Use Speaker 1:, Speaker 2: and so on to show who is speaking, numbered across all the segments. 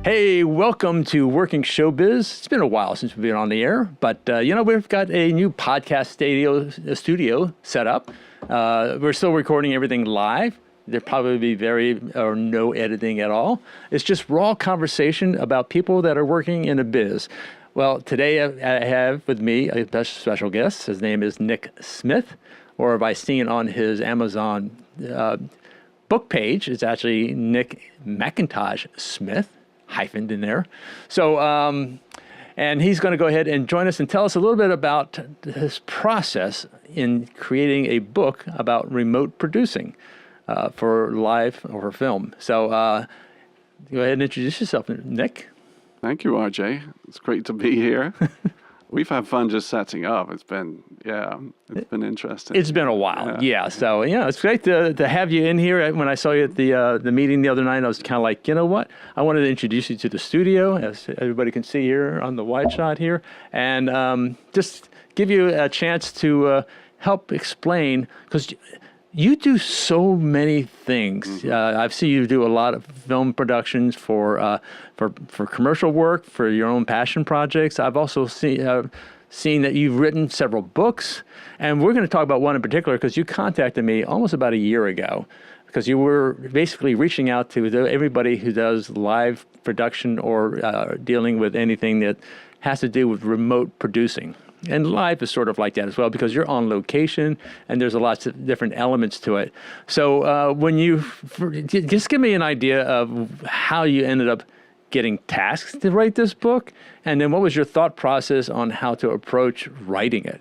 Speaker 1: Hey, welcome to Working ShowBiz. It's been a while since we've been on the air, but we've got a new podcast studio set up. We're still recording everything live. There'll probably be very or no editing at all. It's just raw conversation about people that are working in a biz. Well, today I have with me a special guest. His name is Nick Smith, or if I seen on his Amazon book page, it's actually Nick McIntosh Smith. Hyphened in there. So, and he's going to go ahead and join us and tell us a little bit about his process in creating a book about remote producing for live or for film. So, go ahead and introduce yourself, Nick.
Speaker 2: Thank you, RJ. It's great to be here. We've had fun just setting up. It's been interesting.
Speaker 1: It's been a while, yeah. So, it's great to have you in here. When I saw you at the meeting the other night, I was kind of like, you know what? I wanted to introduce you to the studio, as everybody can see here on the wide shot here, and just give you a chance to help explain, because you do so many things.
Speaker 2: Mm-hmm.
Speaker 1: I've seen you do a lot of film productions for commercial work, for your own passion projects. I've also seen that you've written several books, and we're going to talk about one in particular because you contacted me almost about a year ago because you were basically reaching out to everybody who does live production or dealing with anything that has to do with remote producing. And live is sort of like that as well because you're on location and there's lots of different elements to it. So just give me an idea of how you ended up getting tasked to write this book, and then what was your thought process on how to approach writing it?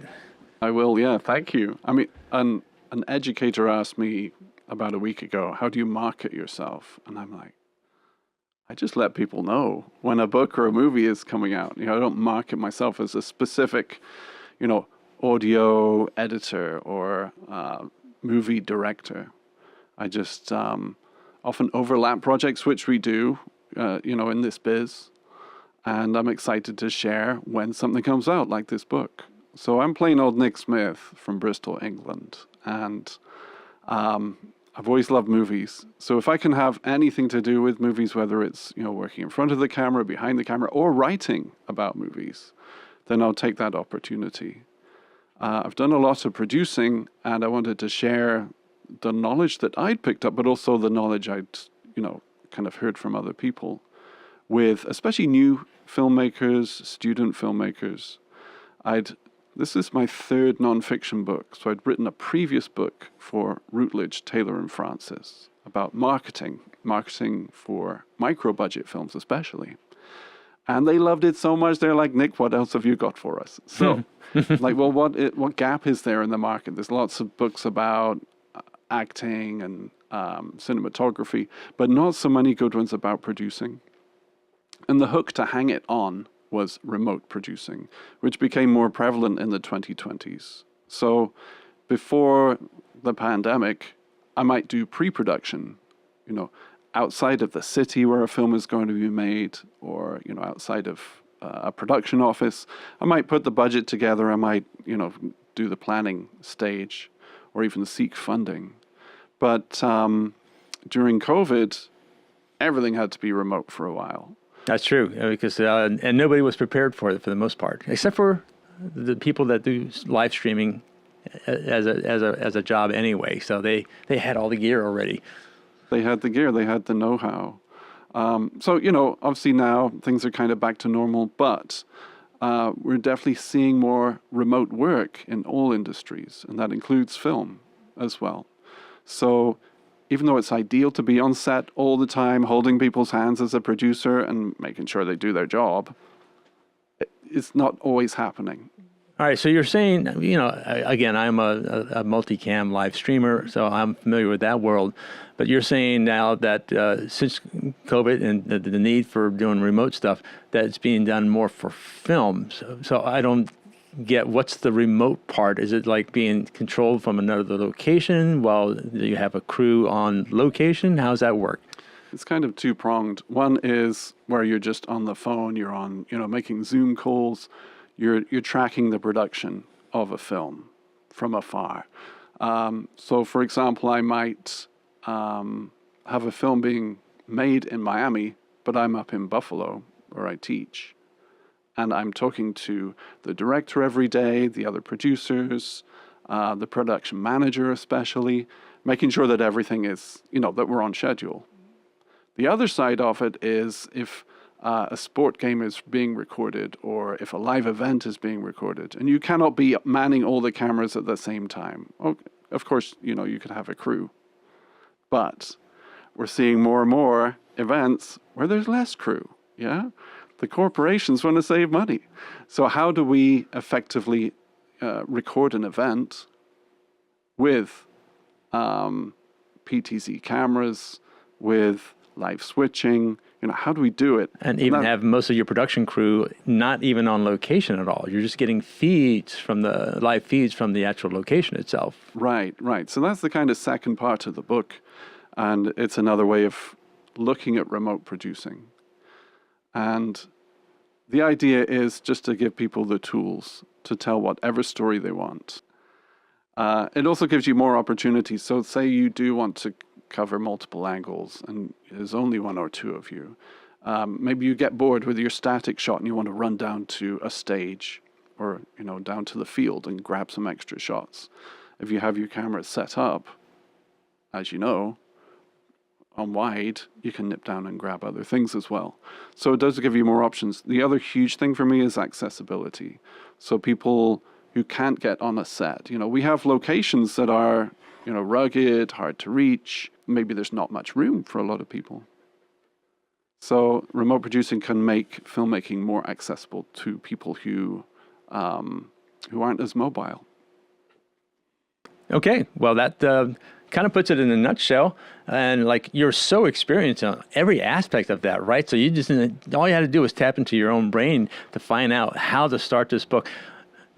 Speaker 2: I will, yeah, thank you. I mean, an educator asked me about a week ago, how do you market yourself? And I'm like, I just let people know when a book or a movie is coming out. I don't market myself as a specific, audio editor or movie director. I just often overlap projects, which we do, in this biz. And I'm excited to share when something comes out, like this book. So I'm plain old Nick Smith from Bristol, England. And I've always loved movies. So if I can have anything to do with movies, whether it's, working in front of the camera, behind the camera, or writing about movies, then I'll take that opportunity. I've done a lot of producing, and I wanted to share the knowledge that I'd picked up, but also the knowledge I'd, kind of heard from other people with especially new filmmakers, student filmmakers. This is my third nonfiction book. So I'd written a previous book for Routledge, Taylor and Francis about marketing for micro-budget films especially. And they loved it so much, they're like, Nick, what else have you got for us? So, what gap is there in the market? There's lots of books about acting and cinematography, but not so many good ones about producing. And the hook to hang it on was remote producing, which became more prevalent in the 2020s. So before the pandemic, I might do pre-production, outside of the city where a film is going to be made, or, outside of a production office. I might put the budget together. I might, do the planning stage or even seek funding. But during COVID, everything had to be remote for a while.
Speaker 1: That's true, because and nobody was prepared for it for the most part, except for the people that do live streaming as a job anyway. So they had all the gear already.
Speaker 2: They had the gear, they had the know-how. So obviously now things are kind of back to normal, but we're definitely seeing more remote work in all industries, and that includes film as well. So even though it's ideal to be on set all the time, holding people's hands as a producer and making sure they do their job, it's not always happening.
Speaker 1: All right, so you're saying, again, I'm a multicam live streamer, so I'm familiar with that world. But you're saying now that since COVID and the need for doing remote stuff, that it's being done more for film. So I don't get what's the remote part. Is it like being controlled from another location while you have a crew on location? How does that work?
Speaker 2: It's kind of two-pronged. One is where you're just on the phone, you're on, making Zoom calls. You're tracking the production of a film from afar. So, for example, I might have a film being made in Miami, but I'm up in Buffalo where I teach. And I'm talking to the director every day, the other producers, the production manager especially, making sure that everything is, that we're on schedule. The other side of it is if a sport game is being recorded or if a live event is being recorded, and you cannot be manning all the cameras at the same time. Okay. Of course, you could have a crew. But we're seeing more and more events where there's less crew, yeah? The corporations want to save money. So how do we effectively record an event with PTZ cameras, with live switching? How do we do it?
Speaker 1: And even have most of your production crew not even on location at all. You're just getting live feeds from the actual location itself.
Speaker 2: Right. So that's the kind of second part of the book. And it's another way of looking at remote producing. And the idea is just to give people the tools to tell whatever story they want. It also gives you more opportunities. So say you do want to cover multiple angles and there's only one or two of you. Maybe you get bored with your static shot and you want to run down to a stage or down to the field and grab some extra shots. If you have your camera set up, as you know, on wide, you can nip down and grab other things as well. So it does give you more options. The other huge thing for me is accessibility. So people who can't get on a set, we have locations that are, rugged, hard to reach. Maybe there's not much room for a lot of people. So remote producing can make filmmaking more accessible to people who aren't as mobile.
Speaker 1: Okay, well, that kind of puts it in a nutshell. And you're so experienced on every aspect of that, right? So all you had to do was tap into your own brain to find out how to start this book.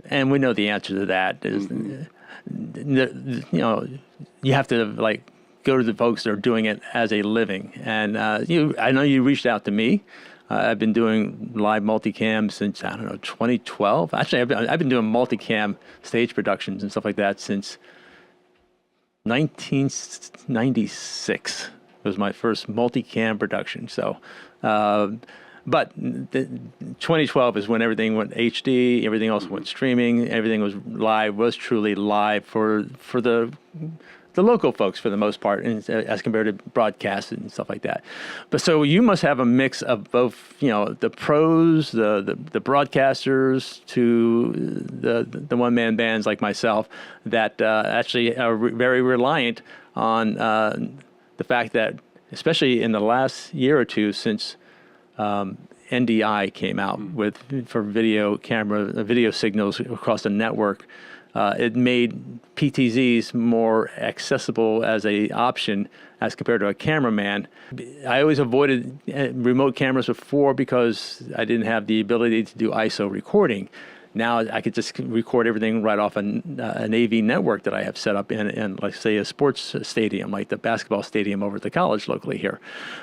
Speaker 1: And we know the answer to that is, you have to go to the folks that are doing it as a living. And I know you reached out to me. I've been doing live multicam since 2012. Actually, I've been doing multicam stage productions and stuff like that since 1996 was my first multicam production. So, but 2012 is when everything went HD, everything else went streaming, everything was truly live for the local folks for the most part, as compared to broadcast and stuff like that. But so you must have a mix of both, the pros, the broadcasters, to the one-man bands like myself that actually are very reliant on the fact that, especially in the last year or two since NDI came out for video signals across the network, it made PTZs more accessible as a option as compared to a cameraman. I always avoided remote cameras before because I didn't have the ability to do ISO recording. Now I could just record everything right off an AV network that I have set up in, like, say, a sports stadium, like the basketball stadium over at the college locally here.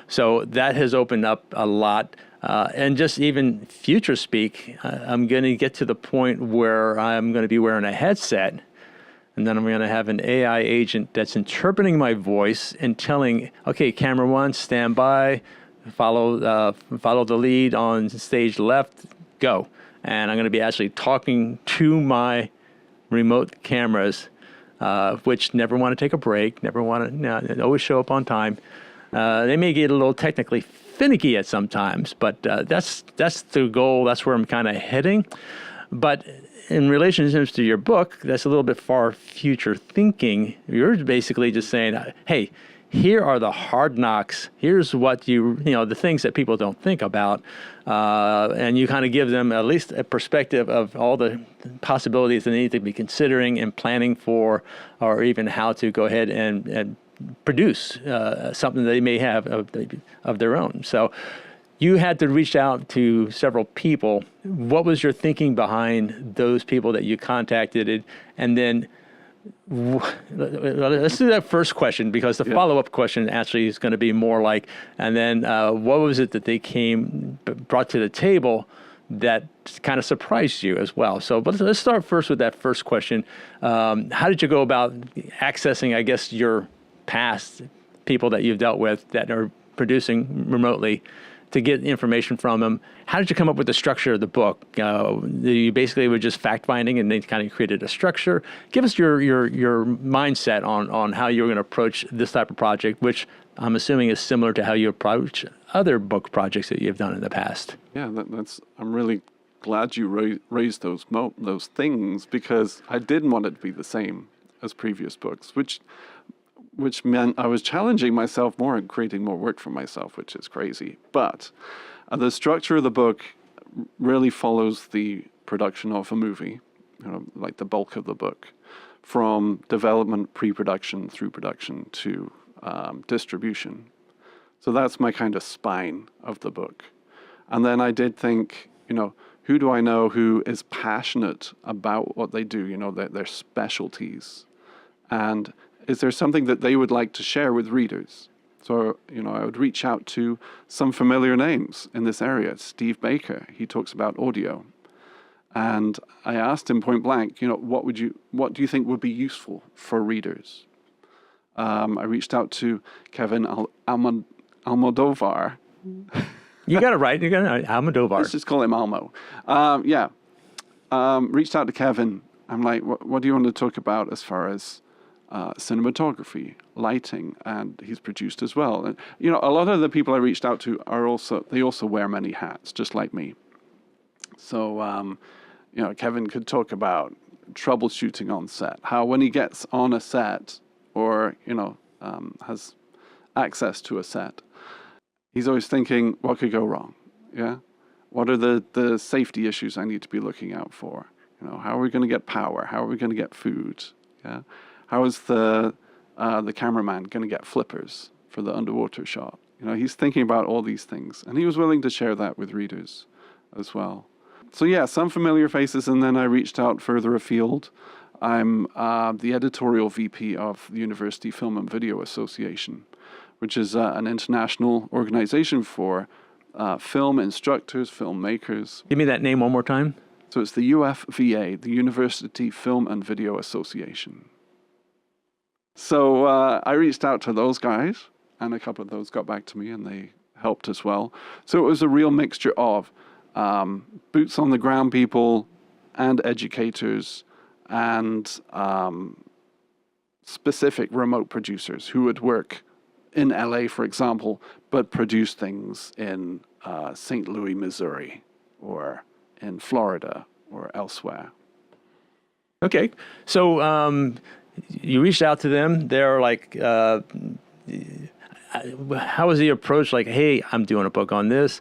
Speaker 1: So that has opened up a lot. And just even future speak, I'm going to get to the point where I'm going to be wearing a headset, and then I'm going to have an AI agent that's interpreting my voice and telling, okay, camera one, stand by, follow the lead on stage left, go. And I'm going to be actually talking to my remote cameras, which never want to take a break, never want to, always show up on time. They may get a little technically finicky at sometimes, but that's the goal. That's where I'm kind of heading. But in relationships to your book, that's a little bit far future thinking. You're basically just saying, hey, here are the hard knocks. Here's what the things that people don't think about. And you kind of give them at least a perspective of all the possibilities they need to be considering and planning for, or even how to go ahead and produce something they may have of their own. So you had to reach out to several people. What was your thinking behind those people that you contacted? And then let's do that first question, because the follow-up question actually is going to be more like, and then what was it that they brought to the table that kind of surprised you as well? So but let's start first with that first question. How did you go about accessing, I guess, your past people that you've dealt with that are producing remotely? to get information from them. How did you come up with the structure of the book? You basically were just fact finding, and they kind of created a structure. Give us your mindset on how you were going to approach this type of project, which I'm assuming is similar to how you approach other book projects that you've done in the past.
Speaker 2: Yeah, I'm really glad you raised those things, because I didn't want it to be the same as previous books, which meant I was challenging myself more and creating more work for myself, which is crazy. But the structure of the book really follows the production of a movie, like the bulk of the book, from development, pre-production, through production to distribution. So that's my kind of spine of the book. And then I did think, who do I know who is passionate about what they do, their specialties? And is there something that they would like to share with readers? So, I would reach out to some familiar names in this area. Steve Baker, he talks about audio. And I asked him point blank, what do you think would be useful for readers? I reached out to Kevin Almodovar.
Speaker 1: You got it right. You got it right. Almodovar.
Speaker 2: Let's just call him Almo. Reached out to Kevin. I'm like, what do you want to talk about as far as cinematography, lighting? And he's produced as well. And a lot of the people I reached out to they also wear many hats, just like me. So Kevin could talk about troubleshooting on set, how when he gets on a set or has access to a set, he's always thinking, what could go wrong? Yeah, what are the safety issues I need to be looking out for? How are we going to get power? How are we going to get food? Yeah, how is the cameraman going to get flippers for the underwater shot? He's thinking about all these things, and he was willing to share that with readers as well. So yeah, some familiar faces, and then I reached out further afield. I'm the editorial VP of the University Film and Video Association, which is an international organization for film instructors, filmmakers.
Speaker 1: Give me that name one more time.
Speaker 2: So it's the UFVA, the University Film and Video Association. So I reached out to those guys, and a couple of those got back to me, and they helped as well. So it was a real mixture of boots on the ground people and educators and specific remote producers who would work in LA, for example, but produce things in St. Louis, Missouri, or in Florida, or elsewhere.
Speaker 1: Okay, so you reached out to them. They're like, how was the approach? Like, hey, I'm doing a book on this.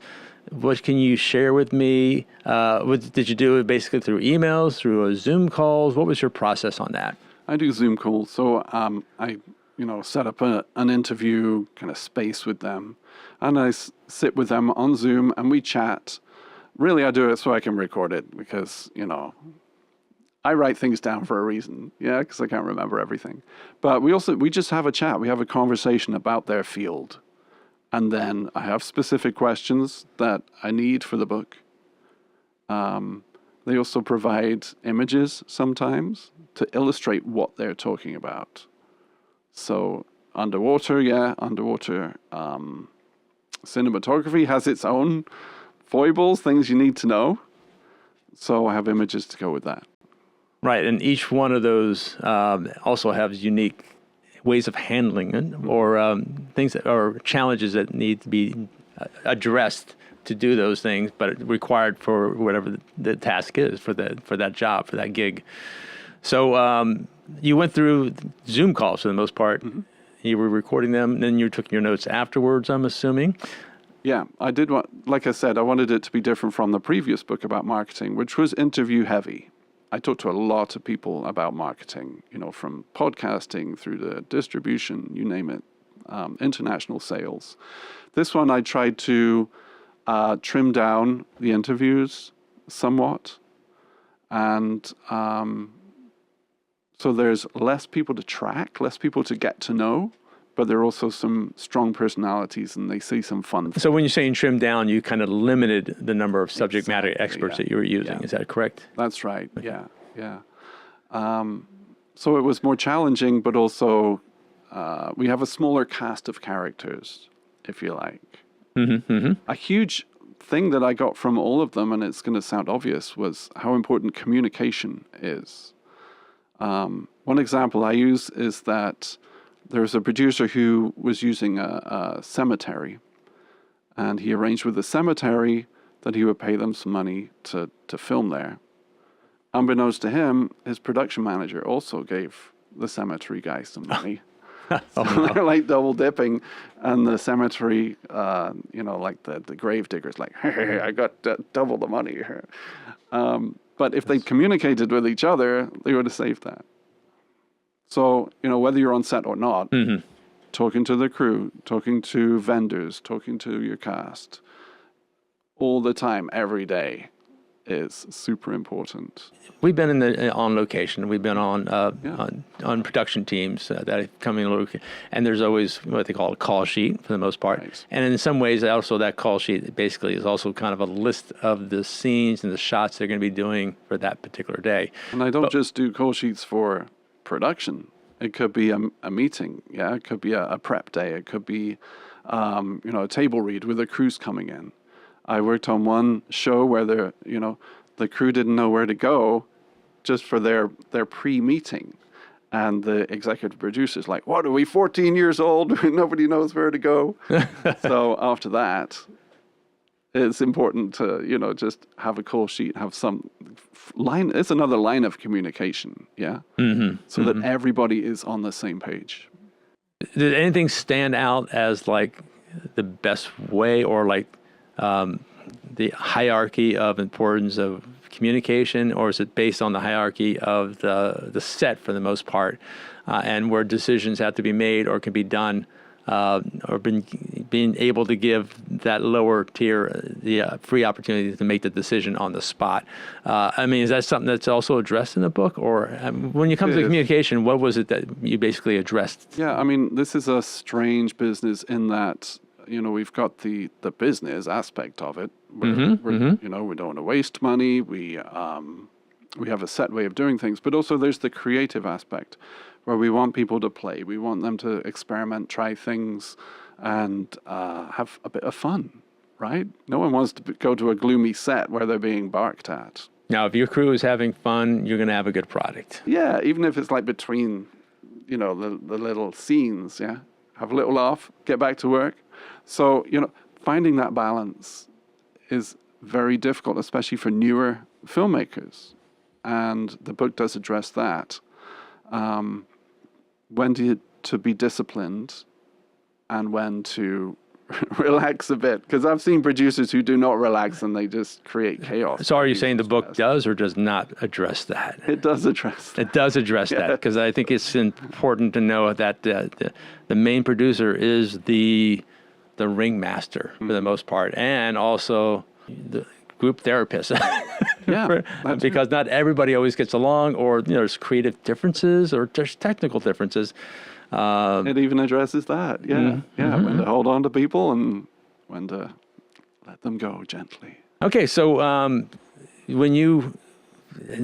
Speaker 1: What can you share with me? Did you do it basically through emails, through Zoom calls? What was your process on that?
Speaker 2: I do Zoom calls. So I set up an interview kind of space with them, and I sit with them on Zoom and we chat. Really, I do it so I can record it, because, I write things down for a reason, because I can't remember everything. But we just have a chat. We have a conversation about their field. And then I have specific questions that I need for the book. They also provide images sometimes to illustrate what they're talking about. So underwater cinematography has its own foibles, things you need to know. So I have images to go with that.
Speaker 1: Right, and each one of those also has unique ways of handling it, or things that are challenges that need to be addressed to do those things, but required for whatever the task is for that job, for that gig. So you went through Zoom calls for the most part. Mm-hmm. You were recording them, and then you took your notes afterwards, I'm assuming.
Speaker 2: Yeah, I did like I said, I wanted it to be different from the previous book about marketing, which was interview heavy. I talked to a lot of people about marketing, from podcasting through the distribution, you name it, international sales. This one, I tried to trim down the interviews somewhat. And so there's less people to track, less people to get to know, but there are also some strong personalities, and they see some fun things.
Speaker 1: So when you're saying trim down, you kind of limited the number of subject matter experts that you were using. Yeah. Is that correct?
Speaker 2: That's right. Okay. Yeah. So it was more challenging, but also we have a smaller cast of characters, if you like. A huge thing that I got from all of them, and it's going to sound obvious, was how important communication is. One example I use is that there's a producer who was using a cemetery, and he arranged with the cemetery that he would pay them some money to film there. Unbeknownst to him, his production manager also gave the cemetery guy some money. So they're like double dipping, and the cemetery, like the grave digger's like, hey, I got double the money here. But if they communicated with each other, they would have saved that. So, whether you're on set or not, talking to the crew, talking to vendors, talking to your cast, all the time, every day, is super important.
Speaker 1: We've been on location. We've been on production teams that come in, and there's always what they call a call sheet for the most part.
Speaker 2: Right.
Speaker 1: And in some ways, also that call sheet basically is also kind of a list of the scenes and the shots they're going to be doing for that particular day.
Speaker 2: And I don't just do call sheets for production. It could be a meeting. Yeah, it could be a prep day. It could be a table read with the crews coming in. I worked on one show where the crew didn't know where to go just for their pre-meeting. And the executive producer's like, what are we, 14 years old? Nobody knows where to go. So after that, it's important to, just have a call sheet, have some line. It's another line of communication, yeah? So that everybody is on the same page.
Speaker 1: Did anything stand out as like the best way, or like the hierarchy of importance of communication, or is it based on the hierarchy of the set for the most part, and where decisions have to be made or can be done, or being able to give that lower tier the free opportunity to make the decision on the spot? Is that something that's also addressed in the book, or when you come to communication, what was it that you basically addressed?
Speaker 2: Yeah, this is a strange business in that, we've got the business aspect of it. We don't want to waste money. We have a set way of doing things, but also there's the creative aspect where we want people to play. We want them to experiment, try things, and have a bit of fun, right? No one wants to go to a gloomy set where they're being barked at.
Speaker 1: Now, if your crew is having fun, you're going to have a good product.
Speaker 2: Yeah, even if it's like between, the little scenes, yeah? Have a little laugh, get back to work. So, finding that balance is very difficult, especially for newer filmmakers. And the book does address that. When to be disciplined and when to relax a bit. Because I've seen producers who do not relax and they just create chaos.
Speaker 1: So are you saying the book does or does not address that?
Speaker 2: It does address that.
Speaker 1: It does address that, because I think it's important to know that the main producer is the ringmaster for the most part, and also the group therapist.
Speaker 2: Yeah,
Speaker 1: because not everybody always gets along, or there's creative differences or there's technical differences.
Speaker 2: It even addresses that. Yeah, when to hold on to people and when to let them go gently.
Speaker 1: Okay, so when you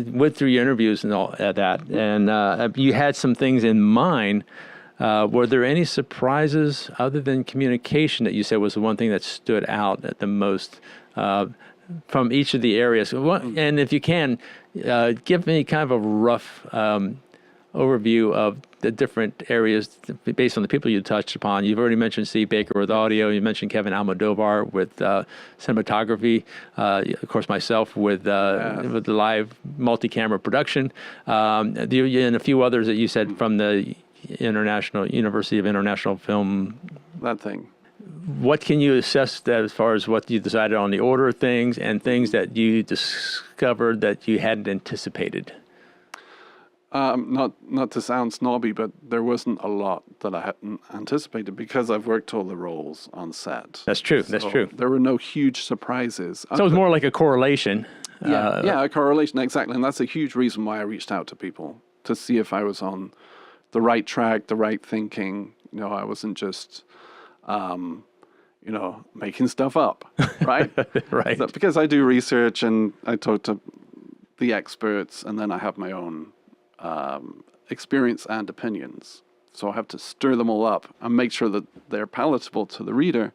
Speaker 1: went through your interviews and all that, and you had some things in mind, were there any surprises other than communication that you said was the one thing that stood out at the most from each of the areas? And if you can, give me kind of a rough overview of the different areas based on the people you touched upon. You've already mentioned Steve Baker with audio. You mentioned Kevin Almodovar with cinematography. Of course, myself with the live multi-camera production. And a few others that you said from the University of International Film.
Speaker 2: That thing.
Speaker 1: What can you assess that as far as what you decided on the order of things and things that you discovered that you hadn't anticipated?
Speaker 2: Not to sound snobby, but there wasn't a lot that I hadn't anticipated because I've worked all the roles on set.
Speaker 1: That's true. That's true.
Speaker 2: There were no huge surprises.
Speaker 1: So it was more like a correlation.
Speaker 2: A correlation, exactly. And that's a huge reason why I reached out to people, to see if I was on the right track, the right thinking. I wasn't just, making stuff up, right?
Speaker 1: Right.
Speaker 2: So, because I do research and I talk to the experts, and then I have my own experience and opinions. So I have to stir them all up and make sure that they're palatable to the reader.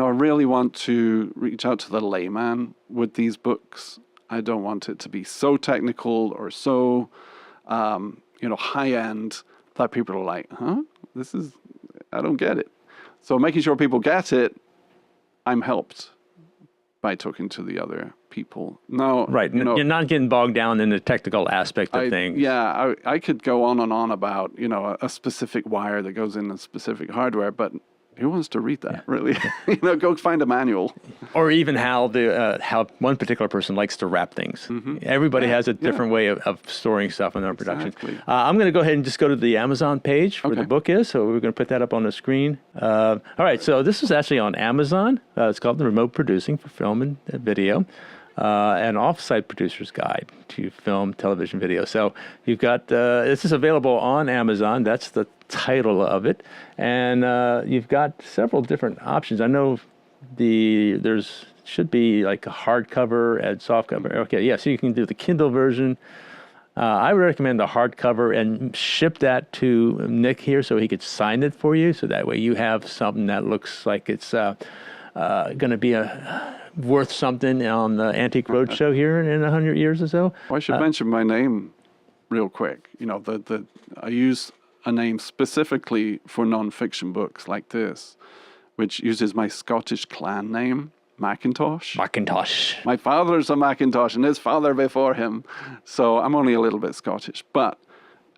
Speaker 2: I really want to reach out to the layman with these books. I don't want it to be so technical or so, high end that people are like, huh? I don't get it. So making sure people get it, I'm helped by talking to the other people. No,
Speaker 1: Right. You're not getting bogged down in the technical aspect of things.
Speaker 2: Yeah, I could go on and on about, a specific wire that goes in a specific hardware, but who wants to read that, really? Go find a manual.
Speaker 1: Or even how how one particular person likes to wrap things. Everybody has a different way of storing stuff in their production.
Speaker 2: Exactly.
Speaker 1: I'm going to go ahead and just go to the Amazon page where the book is. So we're going to put that up on the screen. All right. So this is actually on Amazon. It's called The Remote Producing for Film and Video. An Off-Site Producer's Guide to Film, Television, Video. So you've got, this is available on Amazon. That's the title of it. And you've got several different options. I know there's should be like a hardcover and softcover. Okay, yeah, so you can do the Kindle version. I would recommend the hardcover and ship that to Nick here so he could sign it for you. So that way you have something that looks like it's going to be worth something on the Antique Roadshow here in 100 years or so.
Speaker 2: Well, I should mention my name real quick. I use a name specifically for nonfiction books like this, which uses my Scottish clan name, Macintosh.
Speaker 1: Macintosh.
Speaker 2: My father's a Macintosh and his father before him. So I'm only a little bit Scottish. But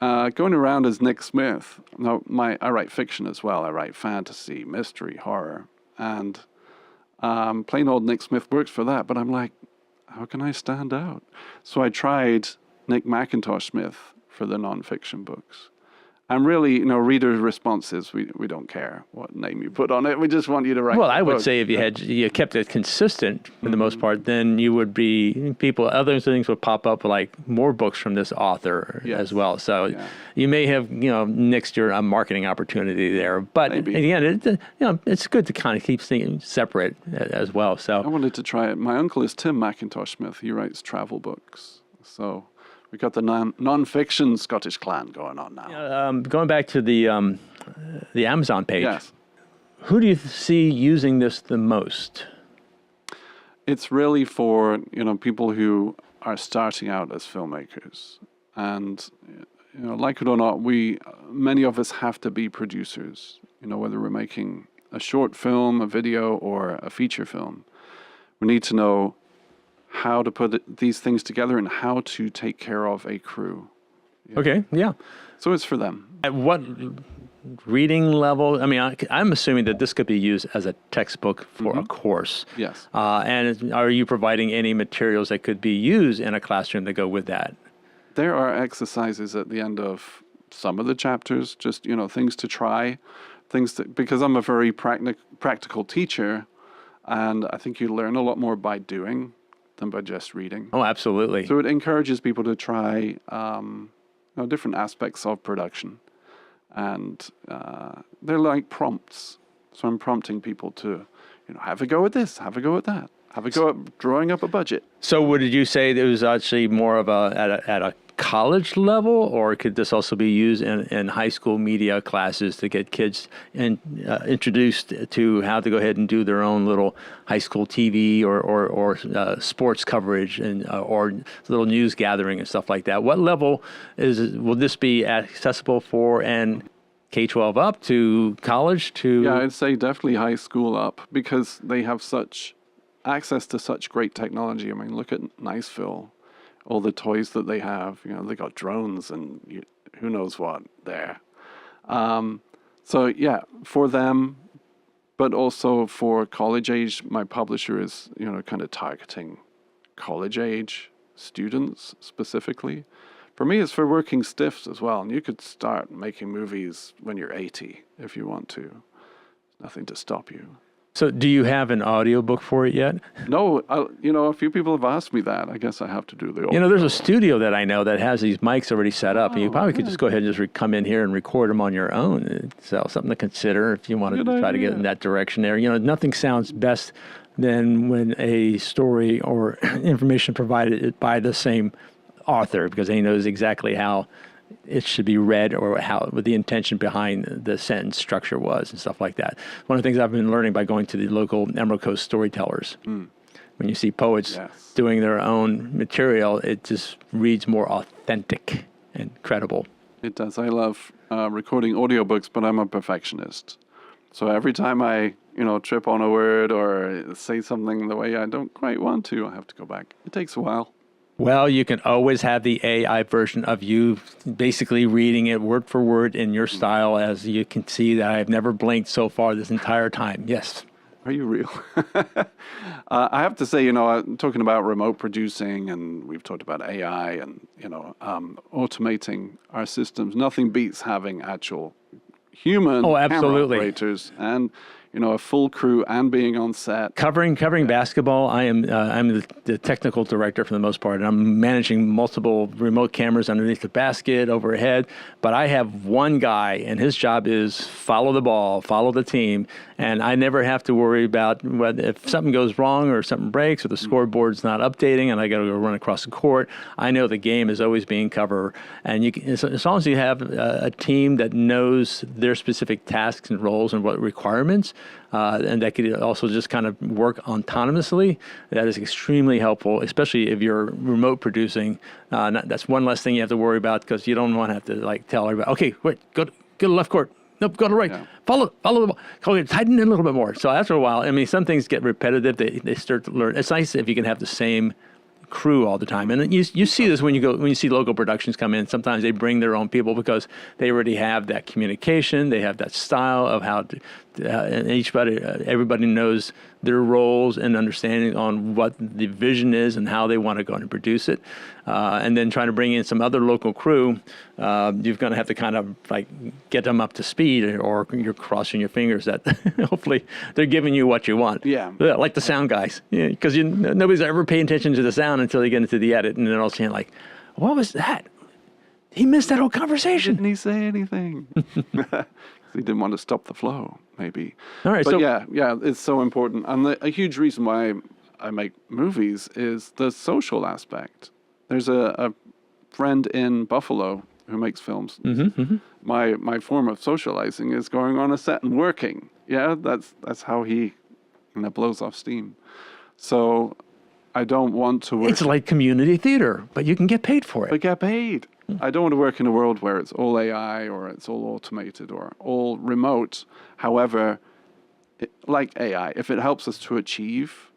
Speaker 2: going around as Nick Smith, I write fiction as well. I write fantasy, mystery, horror. And plain old Nick Smith works for that. But I'm like, how can I stand out? So I tried Nick Macintosh Smith for the nonfiction books. And really, reader responses, we don't care what name you put on it. We just want you to write. Well,
Speaker 1: I would say if you kept it consistent for the most part, then you would be other things would pop up like more books from this author as well. So you may have nixed your marketing opportunity there. But again, it's good to kind of keep things separate as well. So
Speaker 2: I wanted to try it. My uncle is Tim Macintosh Smith. He writes travel books. So we've got the non-fiction Scottish clan going on now.
Speaker 1: Going back to the Amazon page,
Speaker 2: yes.
Speaker 1: Who do you see using this the most?
Speaker 2: It's really for people who are starting out as filmmakers, and like it or not, many of us have to be producers. Whether we're making a short film, a video, or a feature film, we need to know how to put these things together and how to take care of a crew.
Speaker 1: Okay, yeah.
Speaker 2: So it's for them.
Speaker 1: At what reading level? I mean, I'm assuming that this could be used as a textbook for a course.
Speaker 2: Yes.
Speaker 1: And are you providing any materials that could be used in a classroom that go with that?
Speaker 2: There are exercises at the end of some of the chapters, just, things to try, because I'm a very practical teacher, and I think you learn a lot more by doing than by just reading.
Speaker 1: Oh, absolutely.
Speaker 2: So it encourages people to try different aspects of production. And they're like prompts. So I'm prompting people to, have a go at this, have a go at that, have a go at drawing up a budget.
Speaker 1: So would you say there was actually more of at a college level, or could this also be used in high school media classes to get kids introduced to how to go ahead and do their own little high school TV or sports coverage and or little news gathering and stuff like that? What level will this be accessible for, and K-12 up to college to?
Speaker 2: Yeah, I'd say definitely high school up, because they have such access to such great technology. I mean, look at Niceville. All the toys that they have, they got drones and who knows what there. So yeah, for them, but also for college age, my publisher is, kind of targeting college age students specifically. For me, it's for working stiffs as well. And you could start making movies when you're 80 if you want to. There's nothing to stop you.
Speaker 1: So do you have an audiobook for it yet?
Speaker 2: No, a few people have asked me that. I guess I have to do the audio.
Speaker 1: There's a studio that I know that has these mics already set up, and you probably could just go ahead and just come in here and record them on your own. So something to consider if you wanted to try to get in that direction there. Nothing sounds best than when a story or information provided by the same author, because he knows exactly how it should be read or how what the intention behind the sentence structure was and stuff like that. One of the things I've been learning by going to the local Emerald Coast storytellers. When you see poets doing their own material, it just reads more authentic and credible.
Speaker 2: It does. I love recording audiobooks, but I'm a perfectionist. So every time I, trip on a word or say something the way I don't quite want to, I have to go back. It takes a while.
Speaker 1: Well, you can always have the AI version of you basically reading it word for word in your style, as you can see that I've never blinked so far this entire time. Yes.
Speaker 2: Are you real? I have to say, talking about remote producing, and we've talked about AI and, automating our systems, nothing beats having actual human camera operators and, a full crew and being on set.
Speaker 1: Covering basketball, I'm the technical director for the most part, and I'm managing multiple remote cameras underneath the basket, overhead. But I have one guy, and his job is follow the ball, follow the team, and I never have to worry about whether if something goes wrong or something breaks or the scoreboard's not updating and I got to go run across the court. I know the game is always being covered, and you can, as long as you have a team that knows their specific tasks and roles and what requirements. And that could also just kind of work autonomously. That is extremely helpful, especially if you're remote producing. That's one less thing you have to worry about, because you don't want to have to tell everybody, okay, wait, go to left court. Nope, go to right. Yeah. Follow the ball. Tighten in a little bit more. So after a while, some things get repetitive. They start to learn. It's nice if you can have the same crew all the time, and you see this when you see local productions come in. Sometimes they bring their own people because they already have that communication, they have that style of how to, and everybody knows their roles and understanding on what the vision is and how they want to go and produce it. And then trying to bring in some other local crew, you're going to have to kind of get them up to speed, or you're crossing your fingers that hopefully they're giving you what you want.
Speaker 2: Yeah.
Speaker 1: Like the sound guys, because nobody's ever paying attention to the sound until they get into the edit, and they're all saying what was that? He missed that whole conversation.
Speaker 2: Didn't he say anything? He didn't want to stop the flow, maybe.
Speaker 1: All right.
Speaker 2: But yeah, it's so important. And a huge reason why I make movies is the social aspect. There's a friend in Buffalo who makes films. My form of socializing is going on a set and working. Yeah, that's how he blows off steam. So I don't want to work.
Speaker 1: It's like community theater, but you can get paid for it.
Speaker 2: But get paid. I don't want to work in a world where it's all AI or it's all automated or all remote. However, like AI, if it helps us to achieve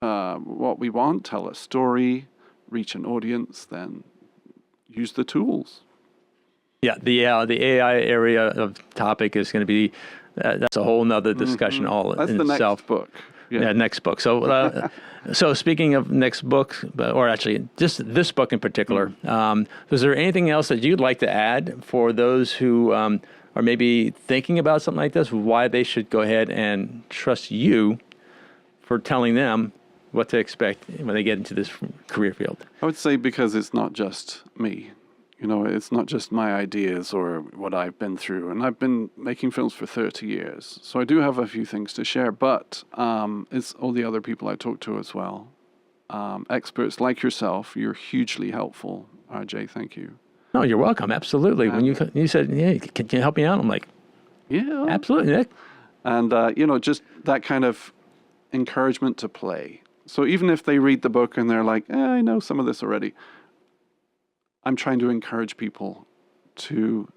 Speaker 2: what we want, tell a story, reach an audience, then use the tools. Yeah,
Speaker 1: the AI area of topic is going to be, that's a whole nother discussion all
Speaker 2: that's
Speaker 1: in
Speaker 2: the
Speaker 1: itself.
Speaker 2: Next book.
Speaker 1: Yeah, next book. So, so speaking of next books, or actually just this book in particular, is there anything else that you'd like to add for those who are maybe thinking about something like this, why they should go ahead and trust you for telling them what to expect when they get into this career field?
Speaker 2: I would say because it's not just me. It's not just my ideas or what I've been through. And I've been making films for 30 years. So I do have a few things to share, but it's all the other people I talk to as well. Experts like yourself, you're hugely helpful. RJ, thank you.
Speaker 1: No, you're welcome. Absolutely. When you said, "Yeah, can you help me out?" I'm like,
Speaker 2: yeah,
Speaker 1: absolutely, Nick.
Speaker 2: And, just that kind of encouragement to play. So even if they read the book and they're like, I know some of this already, I'm trying to encourage people to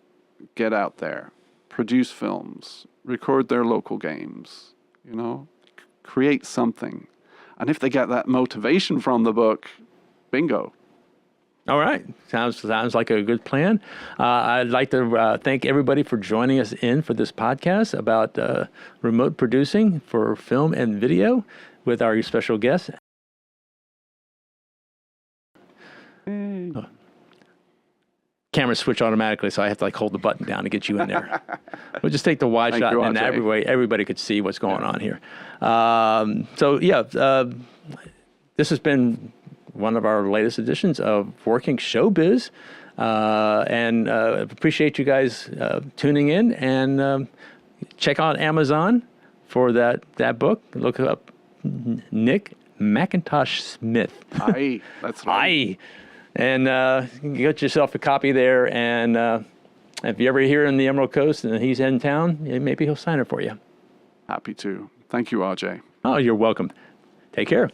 Speaker 2: get out there, produce films, record their local games, create something. And if they get that motivation from the book, bingo.
Speaker 1: All right. Sounds like a good plan. I'd like to thank everybody for joining us for this podcast about remote producing for film and video with our special guest.
Speaker 2: Hey.
Speaker 1: Cameras switch automatically, so I have to hold the button down to get you in there. We'll just take the wide shot, and everybody could see what's going on here. This has been one of our latest editions of Working ShowBiz, and appreciate you guys tuning in, and check out Amazon for that book. Look up Nick McIntosh Smith.
Speaker 2: Aye, that's right.
Speaker 1: Aye. And get yourself a copy there. And if you're ever here in the Emerald Coast and he's in town, maybe he'll sign it for you.
Speaker 2: Happy to. Thank you, RJ.
Speaker 1: Oh, you're welcome. Take care.